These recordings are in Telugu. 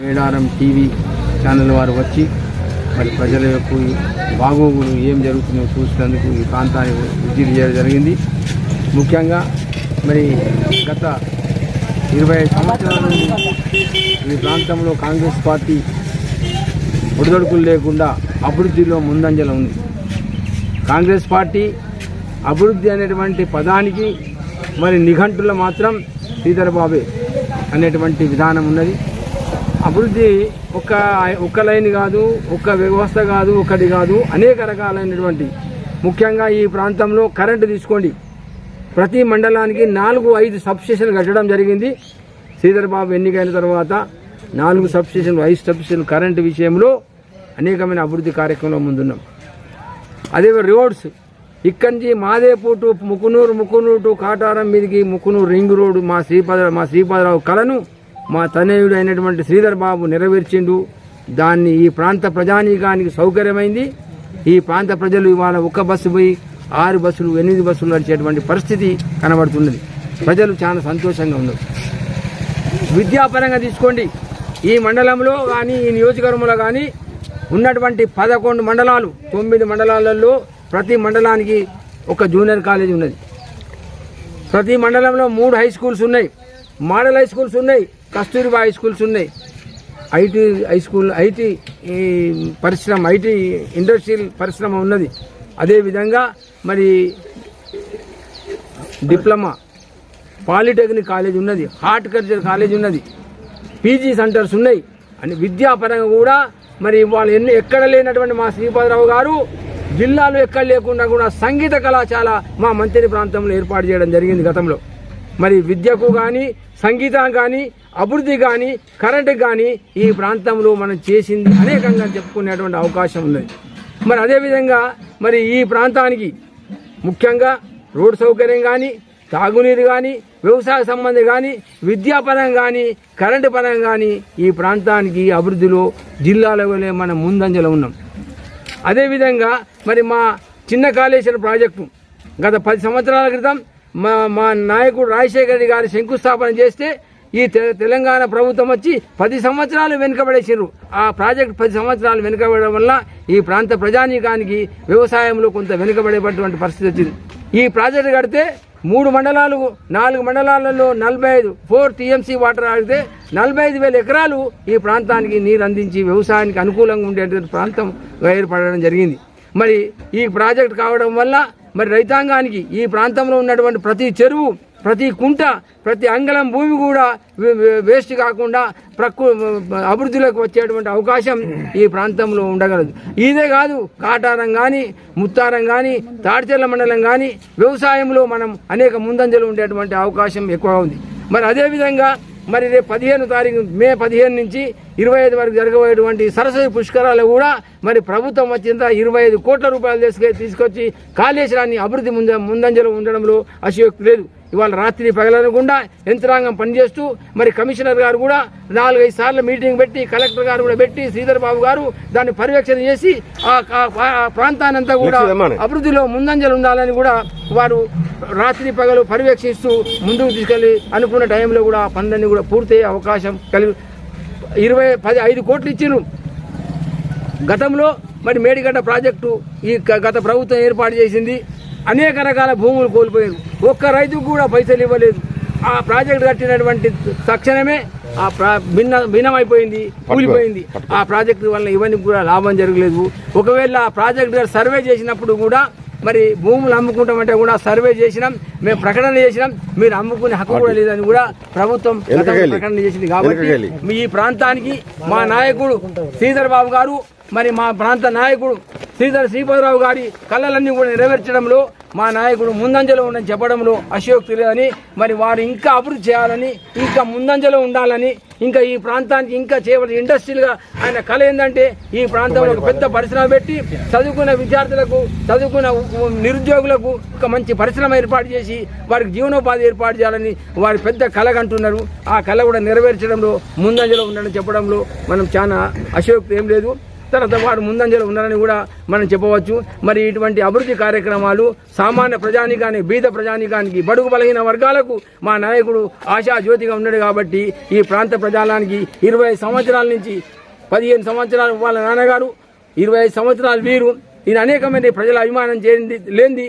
మేడారం టీవీ ఛానల్ వారు వచ్చి మరి ప్రజల యొక్క బాగోగులు ఏం జరుగుతుందో చూసినందుకు ఈ ప్రాంతాన్ని విజిట్ చేయడం జరిగింది. ముఖ్యంగా మరి గత 25 సంవత్సరాల నుండి ఈ ప్రాంతంలో కాంగ్రెస్ పార్టీ ఒడిదొడుకులు లేకుండా అభివృద్ధిలో ముందంజలో ఉంది. కాంగ్రెస్ పార్టీ అభివృద్ధి అనేటువంటి పదానికి మరి నిఘంటులో మాత్రం శ్రీధర్ బాబే అనేటువంటి విధానం ఉన్నది. అభివృద్ధి ఒక్క లైన్ కాదు, ఒక్క వ్యవస్థ కాదు, ఒకటి కాదు, అనేక రకాలైనటువంటి. ముఖ్యంగా ఈ ప్రాంతంలో కరెంటు తీసుకోండి, ప్రతి మండలానికి 4-5 సబ్స్టేషన్లు కట్టడం జరిగింది. శ్రీధర్ బాబు ఎన్నికైన తర్వాత 4 సబ్స్టేషన్లు 5 సబ్స్టేషన్లు కరెంటు విషయంలో అనేకమైన అభివృద్ధి కార్యక్రమంలో ముందున్నాం. అదే రోడ్స్ ఇక్కడి నుంచి మాదేపూర్ టు ముకునూరు టు కాటారం మీదికి ముకునూరు రింగ్ రోడ్డు మా శ్రీపాదరావు కళను మా తనయుడు అయినటువంటి శ్రీధర్ బాబు నెరవేర్చిండు. దాన్ని ఈ ప్రాంత ప్రజానీకానికి సౌకర్యమైంది. ఈ ప్రాంత ప్రజలు ఇవాళ ఒక్క బస్సు పోయి 6 బస్సులు 8 బస్సులు నడిచేటువంటి పరిస్థితి కనబడుతున్నది. ప్రజలు చాలా సంతోషంగా ఉన్నారు. విద్యాపరంగా తీసుకోండి, ఈ మండలంలో కానీ ఈ నియోజకవర్గంలో కానీ ఉన్నటువంటి 11 మండలాలు 9 మండలాలలో ప్రతి మండలానికి ఒక జూనియర్ కాలేజీ ఉన్నది. ప్రతి మండలంలో 3 హై స్కూల్స్ ఉన్నాయి, మోడల్ హై స్కూల్స్ ఉన్నాయి, కస్తూరిబా హై స్కూల్స్ ఉన్నాయి, ఐటీ హై స్కూల్, ఐటీ పరిశ్రమ, ఐటీ ఇండస్ట్రియల్ పరిశ్రమ ఉన్నది. అదేవిధంగా మరి డిప్లొమా పాలిటెక్నిక్ కాలేజ్ ఉన్నది, హార్టికల్చర్ కాలేజ్ ఉన్నది, పీజీ సెంటర్స్ ఉన్నాయి. అని విద్యాపరంగా కూడా మరి వాళ్ళు ఎక్కడ లేనటువంటి మా శ్రీపాదరావు గారు జిల్లాలో ఎక్కడ లేకుండా కూడా సంగీత కళాశాల మా మంత్రి ప్రాంతంలో ఏర్పాటు చేయడం జరిగింది గతంలో. మరి విద్యకు కానీ, సంగీతం కానీ, అభివృద్ధి కానీ, కరెంటుకు కానీ ఈ ప్రాంతంలో మనం చేసింది అనేకంగా చెప్పుకునేటువంటి అవకాశం ఉన్నది. మరి అదేవిధంగా మరి ఈ ప్రాంతానికి ముఖ్యంగా రోడ్ సౌకర్యం కానీ, తాగునీరు కానీ, వ్యవసాయ సంబంధం కానీ, విద్యాపరం కానీ, కరెంటు పరం కానీ ఈ ప్రాంతానికి అభివృద్ధిలో జిల్లాలో మనం ముందంజలో ఉన్నాం. అదేవిధంగా మరి మా చిన్న కాళేశ్వరం ప్రాజెక్టు గత 10 సంవత్సరాల క్రితం మా నాయకుడు రాజశేఖర రెడ్డి గారి శంకుస్థాపన చేస్తే ఈ తెలంగాణ ప్రభుత్వం వచ్చి 10 సంవత్సరాలు వెనుకబడేసారు. ఆ ప్రాజెక్టు 10 సంవత్సరాలు వెనుకబడడం వల్ల ఈ ప్రాంత ప్రజానీకానికి వ్యవసాయంలో కొంత వెనుకబడేటువంటి పరిస్థితి వచ్చింది. ఈ ప్రాజెక్టు కడితే 3 మండలాలు 4 మండలాలలో 4 టీఎంసీ వాటర్ ఆడితే 45,000 ఎకరాలు ఈ ప్రాంతానికి నీరు అందించి వ్యవసాయానికి అనుకూలంగా ఉండేటువంటి ప్రాంతం ఏర్పడడం జరిగింది. మరి ఈ ప్రాజెక్టు కావడం వల్ల మరి రైతాంగానికి ఈ ప్రాంతంలో ఉన్నటువంటి ప్రతి చెరువు, ప్రతి కుంట, ప్రతి అంగళం భూమి కూడా వేస్ట్ కాకుండా అభివృద్ధిలోకి వచ్చేటువంటి అవకాశం ఈ ప్రాంతంలో ఉండగలదు. ఇదే కాదు, కాటారం కానీ, ముత్తారం కానీ, తాడిచెర్ల మండలం కానీ వ్యవసాయంలో మనం అనేక ముందంజలు ఉండేటువంటి అవకాశం ఎక్కువ ఉంది. మరి అదేవిధంగా మరి రేపు 15 తారీఖు మే 15 నుంచి 25 వరకు జరగబోయేటువంటి సరస్వతి పుష్కరాలు కూడా మరి ప్రభుత్వం వచ్చిందా 25 కోట్ల రూపాయలు తీసుకొచ్చి కాళేశ్వరాన్ని అభివృద్ధి ముందంజలో ఉండడంలో అతిశయోక్తి లేదు. ఇవాళ రాత్రి పగలనకుండా యంత్రాంగం పనిచేస్తూ మరి కమిషనర్ గారు కూడా 4-5 సార్లు మీటింగ్ పెట్టి, కలెక్టర్ గారు కూడా పెట్టి, శ్రీధర్ బాబు గారు దాన్ని పర్యవేక్షణ చేసి ఆ ప్రాంతానంతా కూడా అభివృద్ధిలో ముందంజలు ఉండాలని కూడా వారు రాత్రి పగలు పర్యవేక్షిస్తూ ముందుకు తీసుకెళ్లి అనుకున్న టైంలో కూడా పనులన్నీ కూడా పూర్తయ్యే అవకాశం కలిగి 5 కోట్లు ఇచ్చారు. గతంలో మరి మేడిగడ్డ ప్రాజెక్టు ఈ గత ప్రభుత్వం ఏర్పాటు చేసింది. అనేక రకాల భూములు కోల్పోయారు, ఒక్క రైతుకు కూడా పైసలు ఇవ్వలేదు. ఆ ప్రాజెక్టు కట్టినటువంటి తక్షణమే భిన్నమైపోయింది, కూలిపోయింది. ఆ ప్రాజెక్టు వల్ల ఇవన్నీ కూడా లాభం జరగలేదు. ఒకవేళ ఆ ప్రాజెక్టు సర్వే చేసినప్పుడు కూడా మరి భూములు అమ్ముకుంటామంటే కూడా సర్వే చేసినాం, మేము ప్రకటన చేసినాం, మీరు అమ్ముకునే హక్కు కూడా లేదని కూడా ప్రభుత్వం ప్రకటన చేసింది. కాబట్టి ఈ ప్రాంతానికి మా నాయకుడు శ్రీధర్ బాబు గారు, మరి మా ప్రాంత నాయకుడు శ్రీపాదరావు గారి కళలన్నీ కూడా నెరవేర్చడంలో మా నాయకుడు ముందంజలో ఉందని చెప్పడంలో అశయోక్తి లేదని, మరి వారు ఇంకా అభివృద్ధి చేయాలని, ఇంకా ముందంజలో ఉండాలని, ఇంకా ఈ ప్రాంతానికి ఇంకా చేయవలసిన ఇండస్ట్రీలుగా ఆయన కళ ఏంటంటే ఈ ప్రాంతంలో ఒక పెద్ద పరిశ్రమ పెట్టి చదువుకున్న విద్యార్థులకు, చదువుకున్న నిరుద్యోగులకు ఒక మంచి పరిశ్రమ ఏర్పాటు చేసి వారికి జీవనోపాధి ఏర్పాటు చేయాలని వారి పెద్ద కళ కంటున్నారు. ఆ కళ కూడా నెరవేర్చడంలో ముందంజలో ఉందని చెప్పడంలో మనం చాలా అశయోక్తి ఏం లేదు. తర్వాత వారు ముందంజలో ఉన్నారని కూడా మనం చెప్పవచ్చు. మరి ఇటువంటి అభివృద్ధి కార్యక్రమాలు సామాన్య ప్రజానికానికి, బీద ప్రజానికానికి, బడుగు బలహీన వర్గాలకు మా నాయకుడు ఆశా జ్యోతిగా ఉన్నాడు. కాబట్టి ఈ ప్రాంత ప్రజానికి 20 సంవత్సరాల నుంచి 15 సంవత్సరాలు వాళ్ళ నాన్నగారు, 25 సంవత్సరాలు వీరు, ఈయన అనేకమంది ప్రజల అభిమానం లేనిది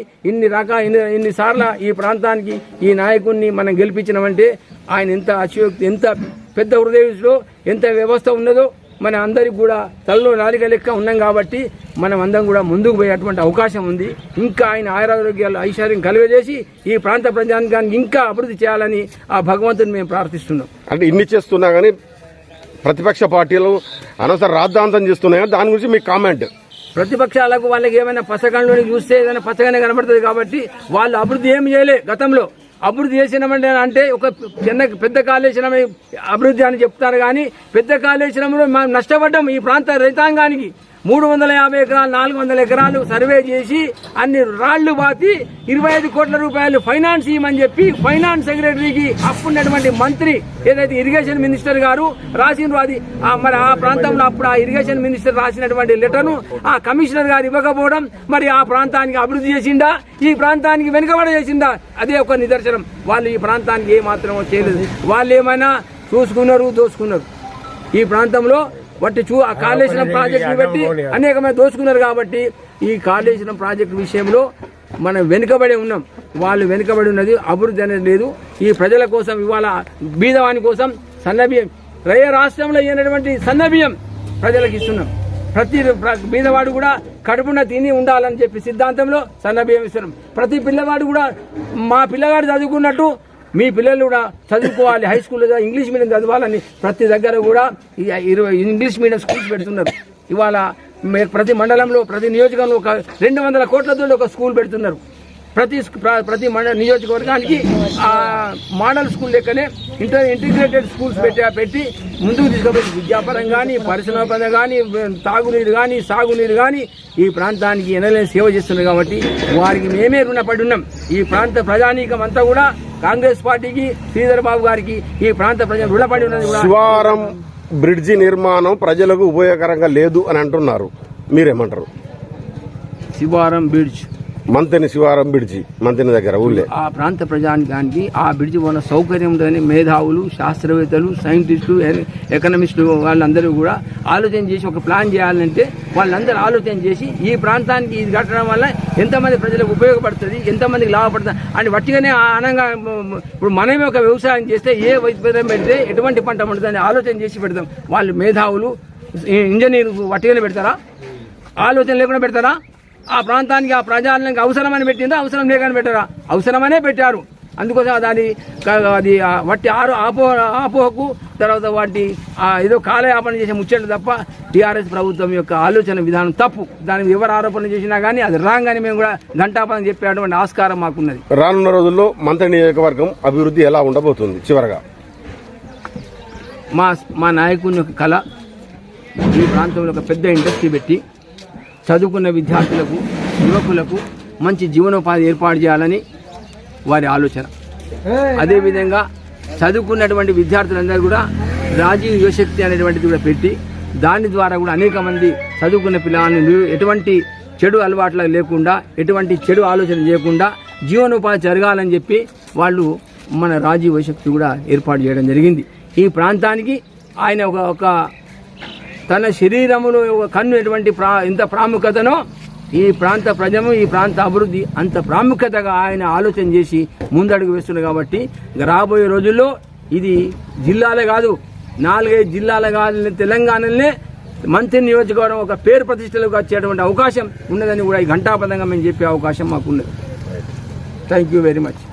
ఇన్నిసార్లు ఈ ప్రాంతానికి ఈ నాయకుడిని మనం గెలిపించినామంటే ఆయన ఎంత అతిశయోక్తి, ఎంత పెద్ద హృదయంలో ఎంత వ్యవస్థ ఉన్నదో మన అందరికి కూడా తలలో నాలిక లెక్క ఉన్నాం. కాబట్టి మనం అందరం కూడా ముందుకు పోయేటువంటి అవకాశం ఉంది. ఇంకా ఆయన ఆరోగ్యాలు ఐశ్వర్యం కలుగజేసి ఈ ప్రాంత ప్రజానికానికి ఇంకా అభివృద్ధి చేయాలని ఆ భగవంతుని మేము ప్రార్థిస్తున్నాం. అంటే ఇన్ని చేస్తున్నా కానీ ప్రతిపక్ష పార్టీలు అనవసర రాద్ధాంతం చేస్తున్నాయి, దాని గురించి మీ కామెంట్? ప్రతిపక్షాలకు వాళ్ళకి ఏమైనా పసకంలోని చూస్తే ఏదైనా పచ్చగానే కనబడుతుంది. కాబట్టి వాళ్ళు అభివృద్ధి ఏమి చేయలే. గతంలో అభివృద్ధి చేసినామంటే అంటే ఒక పెద్ద కాళేశ్వరం అభివృద్ధి అని చెప్తారు. కానీ పెద్ద కాళేశ్వరంలో మనం నష్టపడ్డాం. ఈ ప్రాంత రైతాంగానికి 350 ఎకరాలు 400 ఎకరాలు సర్వే చేసి అన్ని రాళ్లు బాతి 25 కోట్ల రూపాయలు ఫైనాన్స్ ఇవ్వమని చెప్పి ఫైనాన్స్ సెక్రటరీకి అప్పుడున్నటువంటి మంత్రి ఏదైతే ఇరిగేషన్ మినిస్టర్ గారు రాసిండ్రు, అది మరి ఆ ప్రాంతంలో అప్పుడు ఆ ఇరిగేషన్ మినిస్టర్ రాసినటువంటి లెటర్ను ఆ కమిషనర్ గారు ఇవ్వకపోవడం, మరి ఆ ప్రాంతానికి అభివృద్ధి చేసిందా, ఈ ప్రాంతానికి వెనుకబడ చేసిందా, అదే ఒక నిదర్శనం. వాళ్ళు ఈ ప్రాంతానికి ఏ మాత్రం చేయలేదు. వాళ్ళు ఏమైనా చూసుకున్నారు, దోసుకున్నారు. ఈ ప్రాంతంలో బట్టి ఆ కాళేశ్వరం ప్రాజెక్టు పెట్టి అనేకమైన దోచుకున్నారు. కాబట్టి ఈ కాళేశ్వరం ప్రాజెక్టు విషయంలో మనం వెనుకబడి ఉన్నాం. వాళ్ళు వెనుకబడి ఉన్నది, అభివృద్ధి అనేది లేదు. ఈ ప్రజల కోసం ఇవాళ బీదవాని కోసం సన్నబియ్యం రాష్ట్రంలో అయినటువంటి సన్నబియ్యం ప్రజలకు ఇస్తున్నాం. ప్రతి బీదవాడు కూడా కడుపున తిని ఉండాలని చెప్పి సిద్ధాంతంలో సన్నబియ్యం ఇస్తున్నాం. ప్రతి పిల్లవాడు కూడా మా పిల్లగాడు చదువుకున్నట్టు మీ పిల్లలు కూడా చదువుకోవాలి, హై స్కూల్లో ఇంగ్లీష్ మీడియం చదవాలని ప్రతి దగ్గర కూడా 20 ఇంగ్లీష్ మీడియం స్కూల్స్ పెడుతున్నారు. ఇవాళ ప్రతి మండలంలో, ప్రతి నియోజకవర్గంలో ఒక 200 కోట్లతో ఒక స్కూల్ పెడుతున్నారు. ప్రతి నియోజకవర్గానికి ఆ మోడల్ స్కూల్ లెక్కనే ఇంటిగ్రేటెడ్ స్కూల్స్ పెట్టి ముందుకు తీసుకుపోయి విద్యాపరం కానీ, పరిశ్రమపరంగా కానీ, తాగునీరు కానీ, సాగునీరు కానీ ఈ ప్రాంతానికి ఎనలేని సేవ చేస్తున్నారు. కాబట్టి వారికి మేమే రుణపడి ఉన్నాం. ఈ ప్రాంత ప్రజానీకం అంతా కూడా కాంగ్రెస్ పార్టీకి, శ్రీధర్ బాబు గారికి ఈ ప్రాంత ప్రజలు రుణపడి ఉన్నది. శివారం బ్రిడ్జి నిర్మాణం ప్రజలకు ఉపయోగకరంగా లేదు అని అంటున్నారు, మీరేమంటారు? శివారం బ్రిడ్జ్ మంతెని శివారం బ్రిడ్జి మంతెని దగ్గర ఊళ్ళే ఆ ప్రాంత ప్రజానికానికి ఆ బ్రిడ్జి ఉన్న సౌకర్యం ఉందని మేధావులు, శాస్త్రవేత్తలు, సైంటిస్టులు, ఎకనమిస్టులు వాళ్ళందరూ కూడా ఆలోచన చేసి ఒక ప్లాన్ చేయాలంటే వాళ్ళందరూ ఆలోచన చేసి ఈ ప్రాంతానికి ఇది కట్టడం వల్ల ఎంతమంది ప్రజలకు ఉపయోగపడుతుంది, ఎంతమందికి లాభపడుతుంది అని వట్టిగానే ఆనంగా ఇప్పుడు మనమే ఒక వ్యవసాయం చేస్తే ఏ వైద్యం పెడితే ఎటువంటి పంట పండుతుంది అని ఆలోచన చేసి పెడతాం. వాళ్ళు మేధావులు, ఇంజనీర్ వట్టిగానే పెడతారా? ఆలోచన లేకుండా పెడతారా? ఆ ప్రాంతానికి, ఆ ప్రజానికి అవసరమని పెట్టిందా, అవసరం లేకని పెట్టారా? అవసరమనే పెట్టారు. అందుకోసం అది వట్టి ఆపోహకు తర్వాత వాటి ఏదో కాలయాపన చేసే ముచ్చట్లు తప్ప టీఆర్ఎస్ ప్రభుత్వం యొక్క ఆలోచన విధానం తప్పు. దానికి ఎవరు ఆరోపణ చేసినా కానీ అది రాంగ్ అని మేము కూడా ఘంటాపనం చెప్పేటువంటి ఆస్కారం మాకున్నది. రానున్న రోజుల్లో మంత్రి నియోజకవర్గం అభివృద్ధి ఎలా ఉండబోతుంది? చివరగా మా నాయకుని యొక్క కళ ఈ ప్రాంతంలో ఒక పెద్ద ఇండస్ట్రీ పెట్టి చదువుకున్న విద్యార్థులకు, యువకులకు మంచి జీవనోపాధి ఏర్పాటు చేయాలని వారి ఆలోచన. అదేవిధంగా చదువుకున్నటువంటి విద్యార్థులందరూ కూడా రాజీవ్ యువశక్తి అనేటువంటిది కూడా పెట్టి దాని ద్వారా కూడా అనేక మంది చదువుకున్న పిల్లలను ఎటువంటి చెడు అలవాట్లకు లేకుండా, ఎటువంటి చెడు ఆలోచన చేయకుండా జీవనోపాధి జరగాలని చెప్పి వాళ్ళు మన రాజీవ్ యువశక్తి కూడా ఏర్పాటు చేయడం జరిగింది. ఈ ప్రాంతానికి ఆయన ఒక తన శరీరములో ఒక కన్ను ఎటువంటి ఎంత ప్రాముఖ్యతనో ఈ ప్రాంత ప్రజలు, ఈ ప్రాంత అభివృద్ధి అంత ప్రాముఖ్యతగా ఆయన ఆలోచన చేసి ముందడుగు వేస్తున్నారు. కాబట్టి రాబోయే రోజుల్లో ఇది జిల్లాలే కాదు, 4-5 జిల్లాల కాదు, తెలంగాణలోనే మంత్రి నియోజకవర్గం ఒక పేరు ప్రతిష్టలకు వచ్చేటువంటి అవకాశం ఉన్నదని కూడా ఈ ఘంటాపదంగా మేము చెప్పే అవకాశం మాకున్నది. Thank you very much.